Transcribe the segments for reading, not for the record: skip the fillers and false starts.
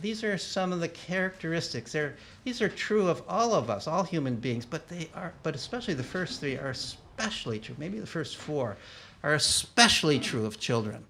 these are some of the characteristics. These are true of all of us, all human beings, but especially the first three are especially true. Maybe the first four are especially true of children.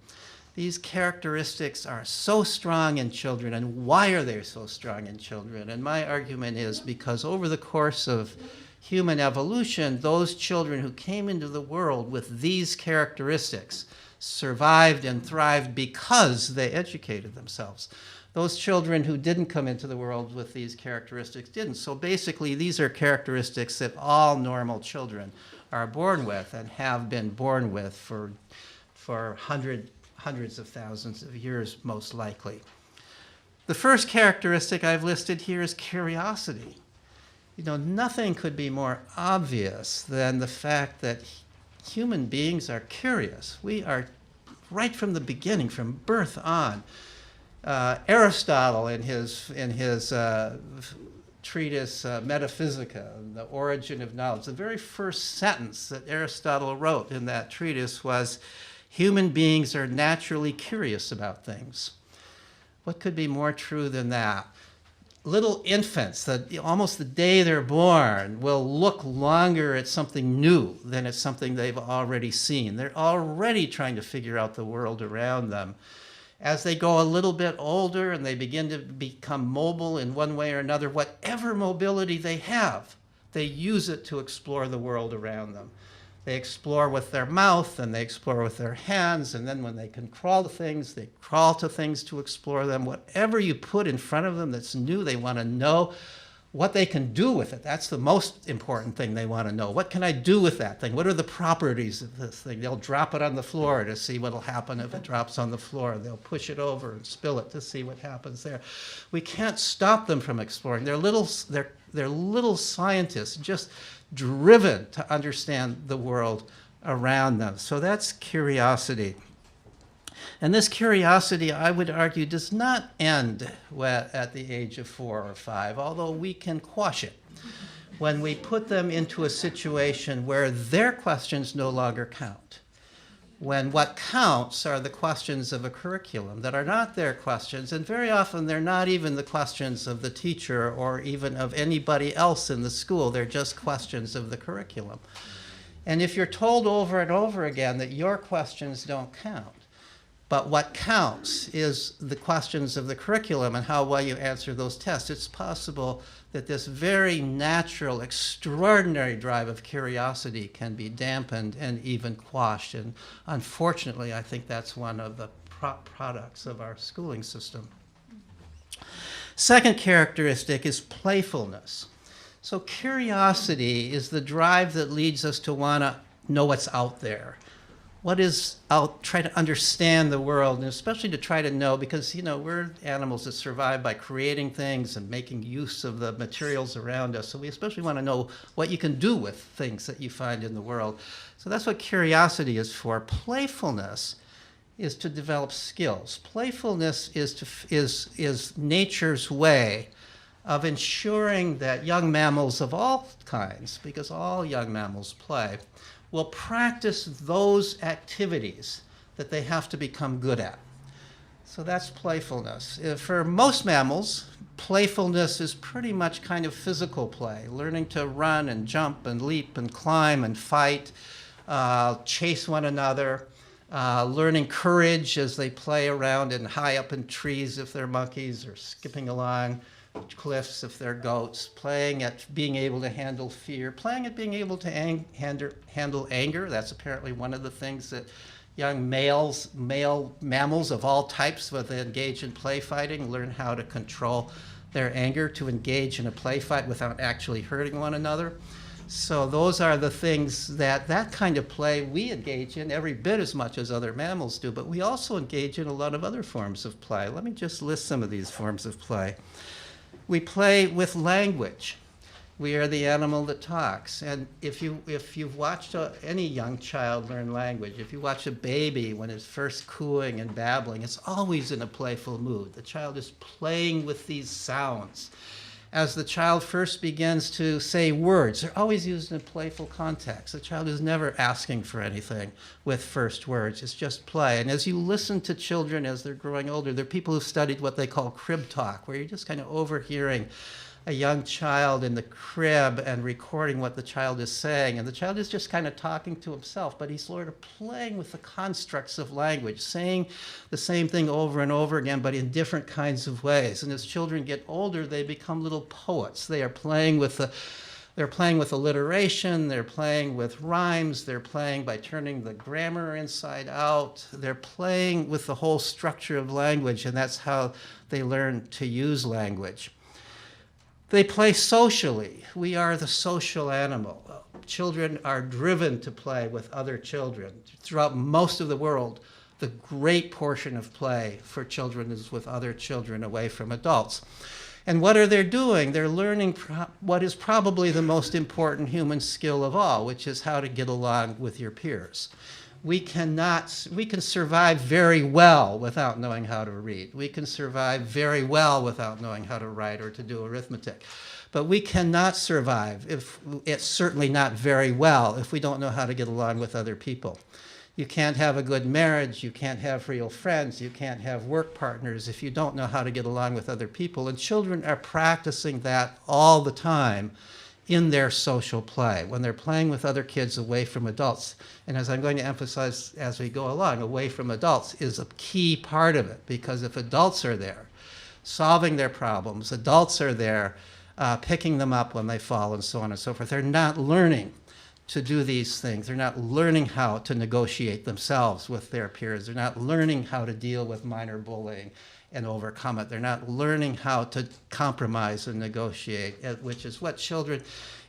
These characteristics are so strong in children, and why are they so strong in children? And my argument is because over the course of human evolution, those children who came into the world with these characteristics survived and thrived because they educated themselves. Those children who didn't come into the world with these characteristics didn't. So basically, these are characteristics that all normal children are born with and have been born with for hundreds of thousands of years, most likely. The first characteristic I've listed here is curiosity. You know, nothing could be more obvious than the fact that human beings are curious. We are, right from the beginning, from birth on. Aristotle, in his treatise Metaphysica, The Origin of Knowledge, the very first sentence that Aristotle wrote in that treatise was, "Human beings are naturally curious about things." What could be more true than that? Little infants, that almost the day they're born, will look longer at something new than at something they've already seen. They're already trying to figure out the world around them. As they go a little bit older and they begin to become mobile in one way or another, whatever mobility they have, they use it to explore the world around them. They explore with their mouth, and they explore with their hands, and then when they can crawl to things, they crawl to things to explore them. Whatever you put in front of them that's new, they want to know what they can do with it. That's the most important thing they want to know. What can I do with that thing? What are the properties of this thing? They'll drop it on the floor to see what will happen if it drops on the floor. They'll push it over and spill it to see what happens there. We can't stop them from exploring. They're little scientists, just driven to understand the world around them. So that's curiosity. And this curiosity, I would argue, does not end at the age of 4 or 5, although we can quash it when we put them into a situation where their questions no longer count. When what counts are the questions of a curriculum that are not their questions, and very often they're not even the questions of the teacher or even of anybody else in the school. They're just questions of the curriculum. And if you're told over and over again that your questions don't count, but what counts is the questions of the curriculum and how well you answer those tests, it's possible that this very natural, extraordinary drive of curiosity can be dampened and even quashed. And unfortunately, I think that's one of the products of our schooling system. Second characteristic is playfulness. So curiosity is the drive that leads us to want to know what's out there. What is out, try to understand the world, and especially to try to know, because, you know, we're animals that survive by creating things and making use of the materials around us. So we especially want to know what you can do with things that you find in the world. So that's what curiosity is for. Playfulness is to develop skills. Playfulness is nature's way of ensuring that young mammals of all kinds, because all young mammals play, will practice those activities that they have to become good at. So that's playfulness. For most mammals, playfulness is pretty much kind of physical play, learning to run and jump and leap and climb and fight, chase one another, learning courage as they play around and high up in trees if they're monkeys, or skipping along cliffs if they're goats, playing at being able to handle fear, playing at being able to handle anger. That's apparently one of the things that young male mammals of all types, when they engage in play fighting, learn how to control their anger to engage in a play fight without actually hurting one another. So those are the things that kind of play we engage in every bit as much as other mammals do, but we also engage in a lot of other forms of play. Let me just list some of these forms of play. We play with language. We are the animal that talks. And if you've watched any young child learn language, if you watch a baby when it's first cooing and babbling, it's always in a playful mood. The child is playing with these sounds. As the child first begins to say words, they're always used in a playful context. The child is never asking for anything with first words. It's just play. And as you listen to children as they're growing older, there are people who've studied what they call crib talk, where you're just kind of overhearing a young child in the crib and recording what the child is saying. And the child is just kind of talking to himself, but he's sort of playing with the constructs of language, saying the same thing over and over again, but in different kinds of ways. And as children get older, they become little poets. They are playing with they're playing with alliteration, they're playing with rhymes, they're playing by turning the grammar inside out, they're playing with the whole structure of language, and that's how they learn to use language. They play socially. We are the social animal. Children are driven to play with other children. Throughout most of the world, the great portion of play for children is with other children away from adults. And what are they doing? They're learning what is probably the most important human skill of all, which is how to get along with your peers. We can survive very well without knowing how to read. We can survive very well without knowing how to write or to do arithmetic. But we cannot survive, it's certainly not very well, if we don't know how to get along with other people. You can't have a good marriage, you can't have real friends, you can't have work partners if you don't know how to get along with other people. And children are practicing that all the time in their social play, when they're playing with other kids away from adults. And as I'm going to emphasize as we go along, away from adults is a key part of it, because if adults are there solving their problems, adults are there picking them up when they fall and so on and so forth, they're not learning to do these things. They're not learning how to negotiate themselves with their peers. They're not learning how to deal with minor bullying and overcome it. They're not learning how to compromise and negotiate, which is what children,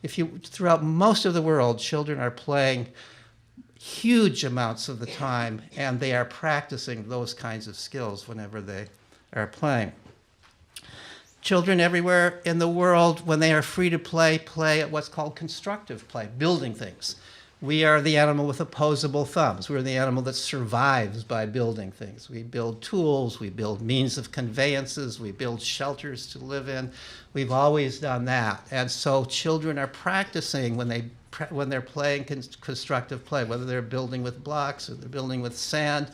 throughout most of the world, children are playing huge amounts of the time, and they are practicing those kinds of skills whenever they are playing. Children everywhere in the world, when they are free to play at what's called constructive play, building things. We are the animal with opposable thumbs. We're the animal that survives by building things. We build tools, we build means of conveyances, we build shelters to live in. We've always done that. And so children are practicing when they're playing constructive play, whether they're building with blocks or they're building with sand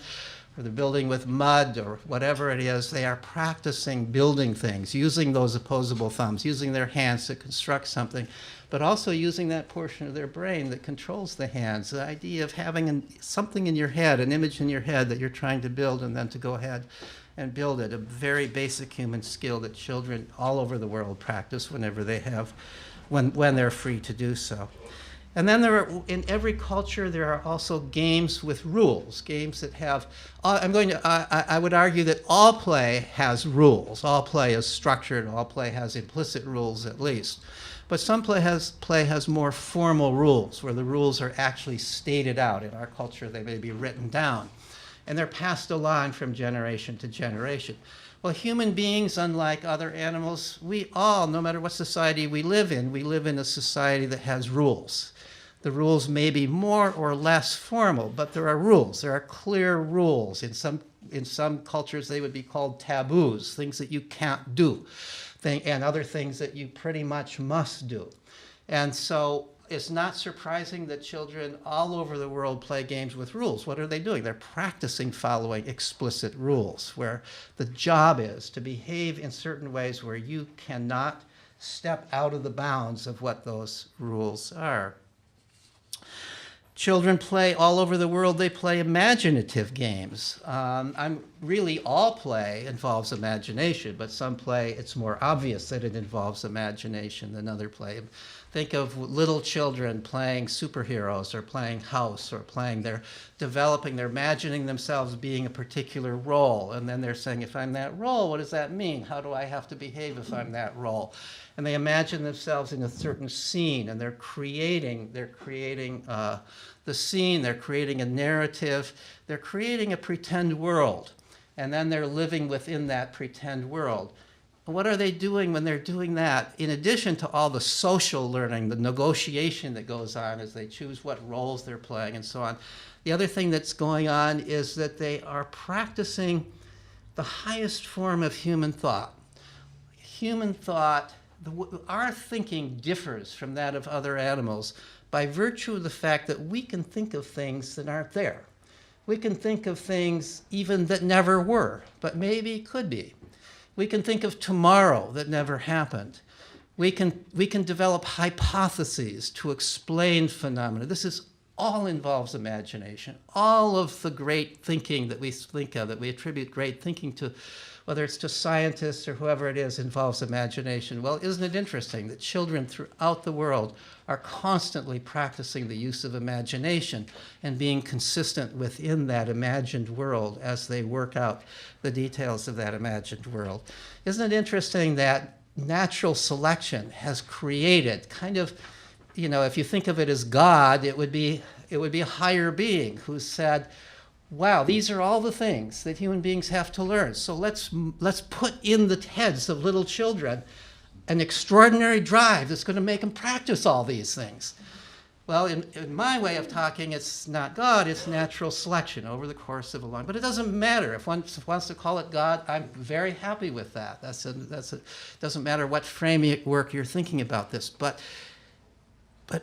or they're building with mud or whatever it is, they are practicing building things, using those opposable thumbs, using their hands to construct something, but also using that portion of their brain that controls the hands, the idea of having something in your head, an image in your head that you're trying to build, and then to go ahead and build it, a very basic human skill that children all over the world practice whenever they have, when they're free to do so. And then in every culture, there are also games with rules, games that have, I would argue that all play has rules. All play is structured, all play has implicit rules at least. But some play has more formal rules, where the rules are actually stated out. In our culture, they may be written down, and they're passed along from generation to generation. Well, human beings, unlike other animals, we all, no matter what society we live in a society that has rules. The rules may be more or less formal, but there are rules. There are clear rules. In some cultures, they would be called taboos, things that you can't do, and other things that you pretty much must do. And so it's not surprising that children all over the world play games with rules. What are they doing? They're practicing following explicit rules, where the job is to behave in certain ways where you cannot step out of the bounds of what those rules are. Children play all over the world, they play imaginative games. Really all play involves imagination, but some play, it's more obvious that it involves imagination than other play. Think of little children playing superheroes or playing house or they're imagining themselves being a particular role. And then they're saying, if I'm that role, what does that mean? How do I have to behave if I'm that role? And they imagine themselves in a certain scene, and they're creating the scene, they're creating a narrative, they're creating a pretend world, and then they're living within that pretend world. What are they doing when they're doing that? In addition to all the social learning, the negotiation that goes on as they choose what roles they're playing and so on, the other thing that's going on is that they are practicing the highest form of human thought. Human thought our thinking differs from that of other animals by virtue of the fact that we can think of things that aren't there. We can think of things even that never were, but maybe could be. We can think of tomorrow that never happened. We can develop hypotheses to explain phenomena. This all involves imagination. All of the great thinking that we think of, that we attribute great thinking to, whether it's to scientists or whoever it is, involves imagination. Well, isn't it interesting that children throughout the world are constantly practicing the use of imagination and being consistent within that imagined world as they work out the details of that imagined world? Isn't it interesting that natural selection has created kind of, if you think of it as God, it would be a higher being who said, wow, these are all the things that human beings have to learn. So let's put in the heads of little children an extraordinary drive that's going to make them practice all these things. Well, in my way of talking, it's not God, it's natural selection over the course of a long, but it doesn't matter. If one wants to call it God, I'm very happy with that. Doesn't matter what framework you're thinking about this, but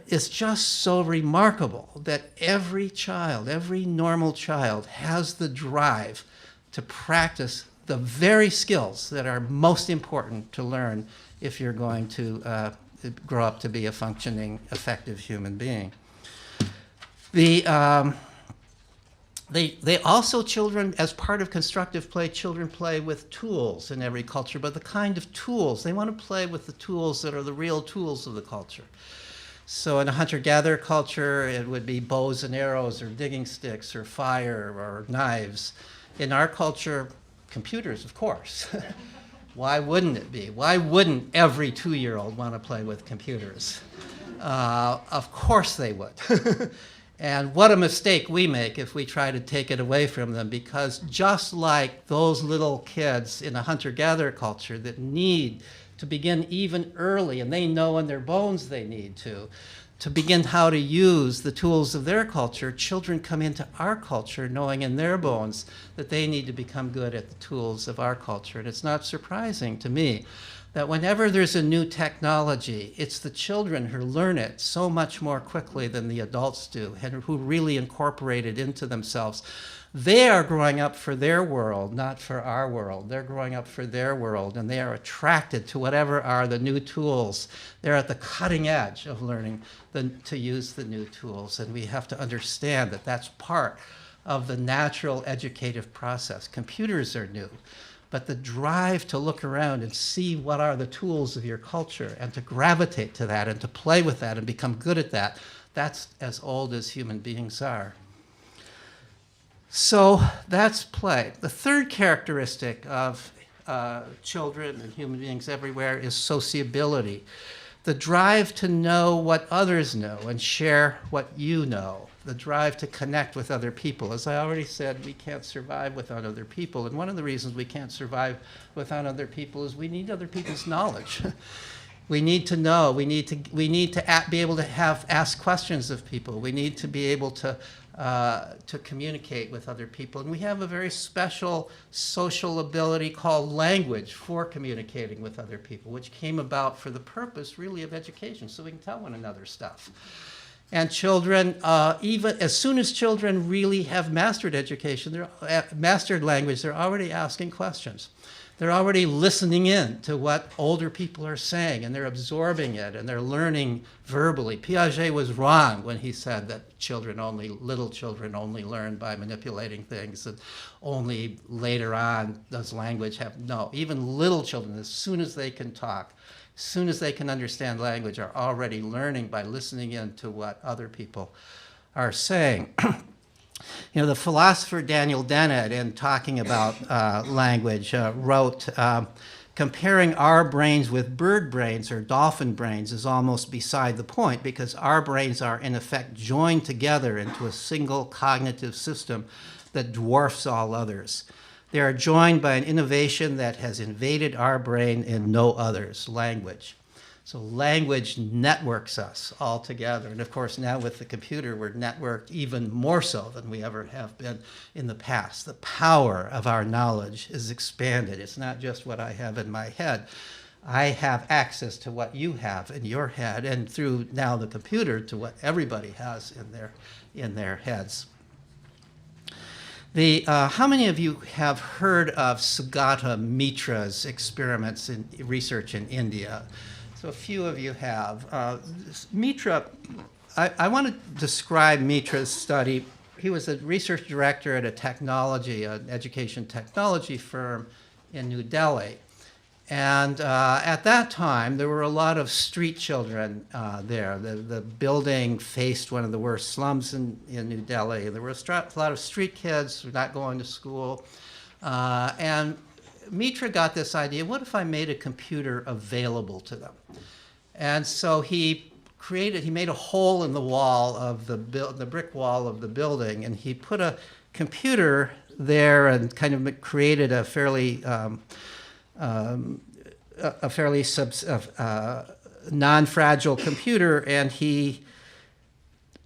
it's just so remarkable that every child, every normal child, has the drive to practice the very skills that are most important to learn if you're going to grow up to be a functioning, effective human being. They also, children, as part of constructive play, children play with tools in every culture, but the kind of tools, they want to play with the tools that are the real tools of the culture. So in a hunter-gatherer culture, it would be bows and arrows or digging sticks or fire or knives. In our culture, computers, of course. Why wouldn't it be? Why wouldn't every 2-year-old want to play with computers? Of course they would. And what a mistake we make if we try to take it away from them, because just like those little kids in a hunter-gatherer culture that need to begin even early, and they know in their bones they need to begin how to use the tools of their culture, children come into our culture knowing in their bones that they need to become good at the tools of our culture. And it's not surprising to me that whenever there's a new technology, it's the children who learn it so much more quickly than the adults do, and who really incorporate it into themselves. They are growing up for their world, not for our world. They're growing up for their world, and they are attracted to whatever are the new tools. They're at the cutting edge of learning to use the new tools, and we have to understand that that's part of the natural educative process. Computers are new, but the drive to look around and see what are the tools of your culture and to gravitate to that and to play with that and become good at that, that's as old as human beings are. So that's play. The third characteristic of children and human beings everywhere is sociability. The drive to know what others know and share what you know. The drive to connect with other people. As I already said, we can't survive without other people. And one of the reasons we can't survive without other people is we need other people's knowledge. We need to know. We need to be able to ask questions of people. We need to be able to communicate with other people. And we have a very special social ability called language for communicating with other people, which came about for the purpose, really, of education, so we can tell one another stuff. And children, even as soon as children really have mastered education, mastered language, they're already asking questions. They're already listening in to what older people are saying, and they're absorbing it, and they're learning verbally. Piaget was wrong when he said that little children only learn by manipulating things, and only later on does language have. No, even little children, as soon as they can talk, as soon as they can understand language, are already learning by listening in to what other people are saying. The philosopher Daniel Dennett, in talking about language, wrote, comparing our brains with bird brains or dolphin brains is almost beside the point, because our brains are, in effect, joined together into a single cognitive system that dwarfs all others. They are joined by an innovation that has invaded our brain and no others, language. So language networks us all together. And of course, now with the computer, we're networked even more so than we ever have been in the past. The power of our knowledge is expanded. It's not just what I have in my head. I have access to what you have in your head, and through now the computer to what everybody has in their heads. How many of you have heard of Sugata Mitra's experiments in research in India? So a few of you have. Mitra, I want to describe Mitra's study. He was a research director at an education technology firm in New Delhi. And at that time, there were a lot of street children there. The building faced one of the worst slums in New Delhi. There were a lot of street kids who were not going to school. And Mitra got this idea, what if I made a computer available to them? And so he made a hole in the wall of the brick wall of the building, and he put a computer there and kind of created a fairly non-fragile computer, and he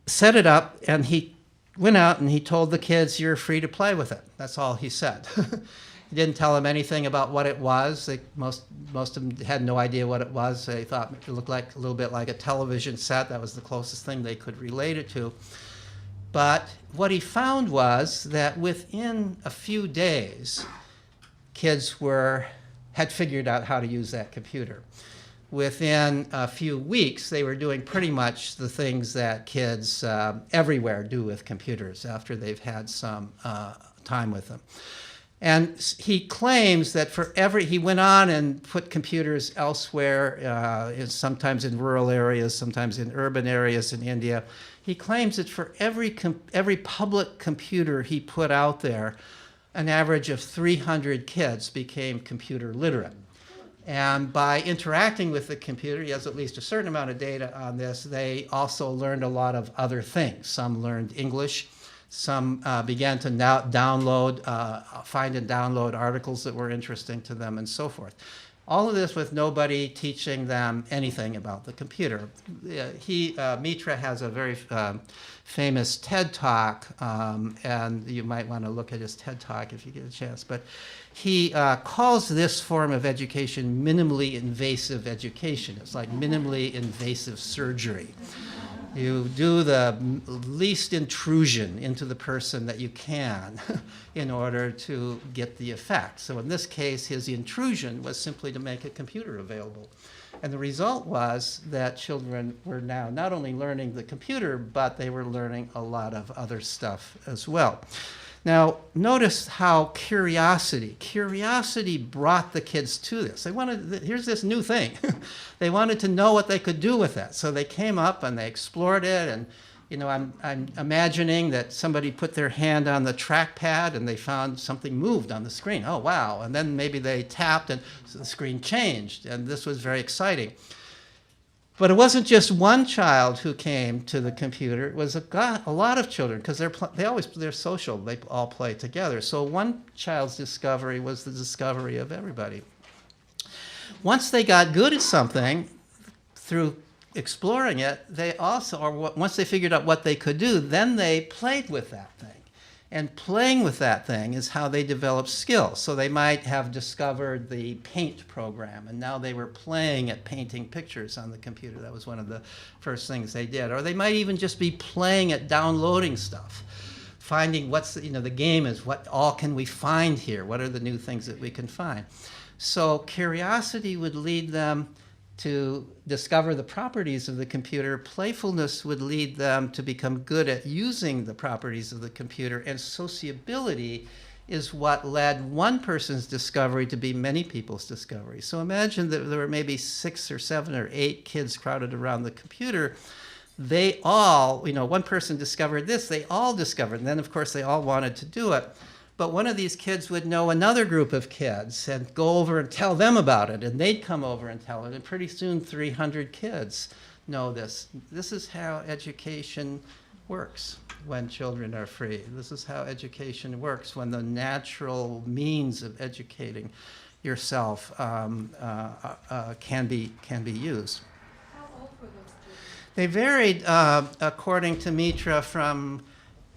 set it up, and he went out and he told the kids, you're free to play with it. That's all he said. He didn't tell them anything about what it was. Most of them had no idea what it was. They thought it looked like a little bit like a television set. That was the closest thing they could relate it to. But what he found was that within a few days, kids had figured out how to use that computer. Within a few weeks, they were doing pretty much the things that kids everywhere do with computers after they've had some time with them. And he claims that he went on and put computers elsewhere, sometimes in rural areas, sometimes in urban areas in India. He claims that for every public computer he put out there, an average of 300 kids became computer literate. And by interacting with the computer, he has at least a certain amount of data on this, they also learned a lot of other things. Some learned English. Some began to now find and download articles that were interesting to them, and so forth. All of this with nobody teaching them anything about the computer. Mitra has a very famous TED Talk, and you might want to look at his TED Talk if you get a chance. But he calls this form of education minimally invasive education. It's like minimally invasive surgery. You do the least intrusion into the person that you can in order to get the effect. So in this case, his intrusion was simply to make a computer available. And the result was that children were now not only learning the computer, but they were learning a lot of other stuff as well. Now, notice how curiosity brought the kids to this. Here's this new thing. They wanted to know what they could do with that. So they came up and they explored it. And, I'm imagining that somebody put their hand on the trackpad and they found something moved on the screen. Oh, wow. And then maybe they tapped and the screen changed. And this was very exciting. But it wasn't just one child who came to the computer. It was a lot of children, because they're social. They all play together. So one child's discovery was the discovery of everybody. Once they got good at something through exploring it, once they figured out what they could do, then they played with that thing. And playing with that thing is how they develop skills. So they might have discovered the paint program, and now they were playing at painting pictures on the computer. That was one of the first things they did. Or they might even just be playing at downloading stuff, finding the game is what all can we find here? What are the new things that we can find? So curiosity would lead them to discover the properties of the computer. Playfulness would lead them to become good at using the properties of the computer. And sociability is what led one person's discovery to be many people's discovery. So imagine that there were maybe 6 or 7 or 8 kids crowded around the computer. They all, one person discovered this, they all discovered. And then, of course, they all wanted to do it. But one of these kids would know another group of kids and go over and tell them about it, and they'd come over and tell it, and pretty soon 300 kids know this. This is how education works when children are free. This is how education works when the natural means of educating yourself can be used. How old were those kids? They varied, according to Mitra, from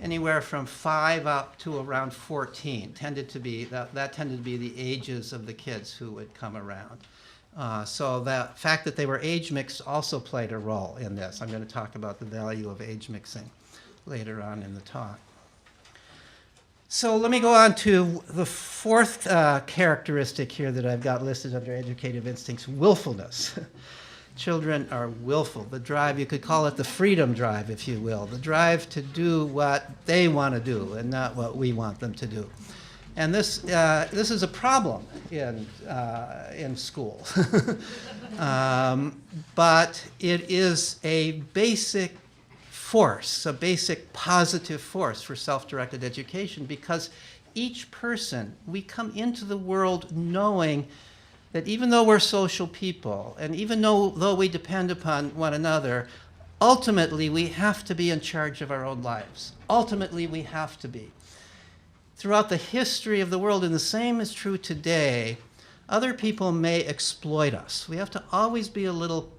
anywhere from 5 up to around 14. That tended to be the ages of the kids who would come around. So the fact that they were age mixed also played a role in this. I'm going to talk about the value of age mixing later on in the talk. So let me go on to the fourth characteristic here that I've got listed under educative instincts, willfulness. Children are willful. The drive, you could call it the freedom drive, if you will, the drive to do what they want to do and not what we want them to do. And this is a problem in school. But it is a basic force, a basic positive force for self-directed education, because each person, we come into the world knowing that even though we're social people, and even though we depend upon one another, ultimately we have to be in charge of our own lives. Ultimately we have to be. Throughout the history of the world, and the same is true today, other people may exploit us. We have to always be a little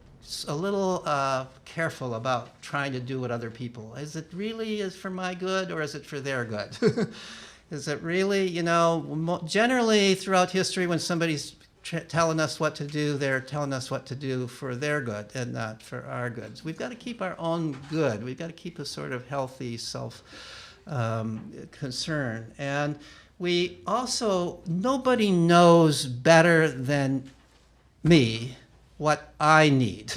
careful about trying to do what other people. Is it really is for my good, or is it for their good? Is it really, generally throughout history when somebody's telling us what to do, they're telling us what to do for their good and not for our goods. We've got to keep our own good. We've got to keep a sort of healthy self-concern. And we also, nobody knows better than me what I need.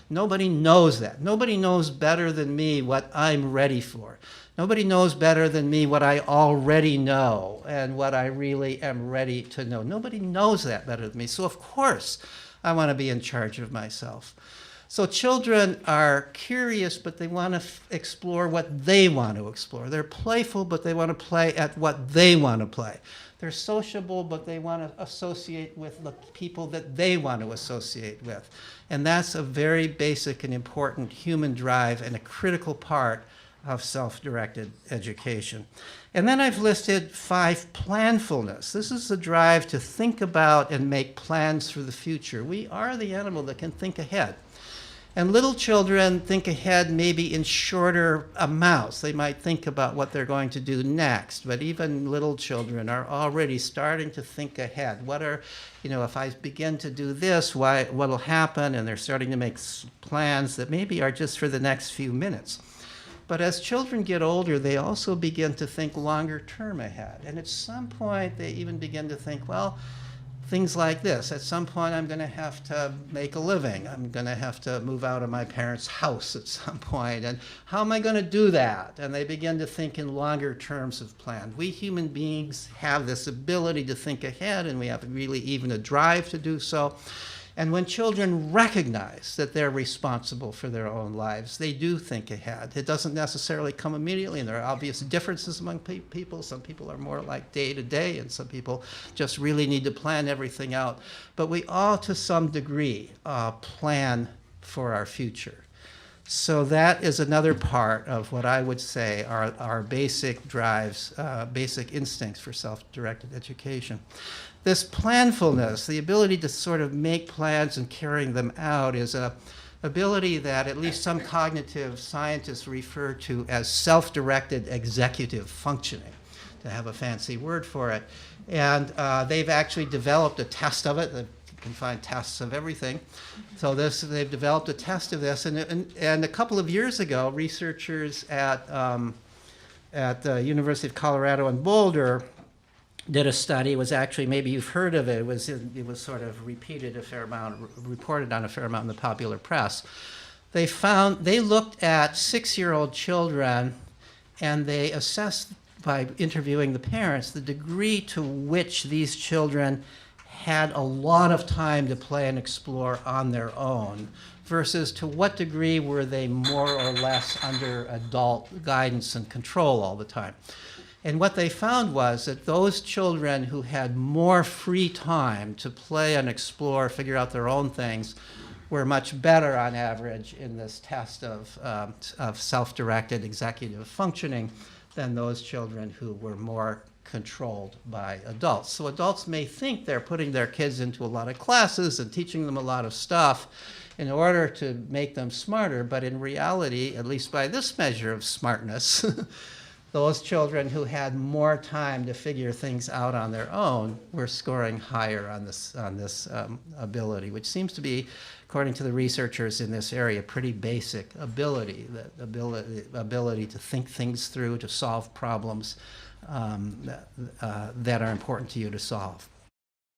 Nobody knows that. Nobody knows better than me what I'm ready for. Nobody knows better than me what I already know and what I really am ready to know. Nobody knows that better than me. So of course, I want to be in charge of myself. So children are curious, but they want to explore what they want to explore. They're playful, but they want to play at what they want to play. They're sociable, but they want to associate with the people that they want to associate with. And that's a very basic and important human drive and a critical part of self-directed education. And then I've listed 5 planfulness. This is the drive to think about and make plans for the future. We are the animal that can think ahead. And little children think ahead maybe in shorter amounts. They might think about what they're going to do next, but even little children are already starting to think ahead. What are, if I begin to do this, what will happen? And they're starting to make plans that maybe are just for the next few minutes. But as children get older, they also begin to think longer term ahead. And at some point, they even begin to think, well, things like this. At some point, I'm going to have to make a living. I'm going to have to move out of my parents' house at some point. And how am I going to do that? And they begin to think in longer terms of plan. We human beings have this ability to think ahead, and we have really even a drive to do so. And when children recognize that they're responsible for their own lives, they do think ahead. It doesn't necessarily come immediately, and there are obvious differences among people. Some people are more like day to day, and some people just really need to plan everything out. But we all, to some degree, plan for our future. So that is another part of what I would say are our basic drives, basic instincts for self-directed education. This planfulness, the ability to sort of make plans and carrying them out, is an ability that at least some cognitive scientists refer to as self-directed executive functioning, to have a fancy word for it. And they've actually developed a test of it. You can find tests of everything. So they've developed a test of this. And a couple of years ago, researchers at the University of Colorado in Boulder did a study. It was actually, maybe you've heard of it, it was sort of reported on a fair amount in the popular press. They looked at 6-year-old children, and they assessed by interviewing the parents the degree to which these children had a lot of time to play and explore on their own versus to what degree were they more or less under adult guidance and control all the time. And what they found was that those children who had more free time to play and explore, figure out their own things, were much better on average in this test of self-directed executive functioning than those children who were more controlled by adults. So adults may think they're putting their kids into a lot of classes and teaching them a lot of stuff in order to make them smarter, but in reality, at least by this measure of smartness, those children who had more time to figure things out on their own were scoring higher on this ability, which seems to be, according to the researchers in this area, pretty basic ability, the ability to think things through, to solve problems that are important to you to solve.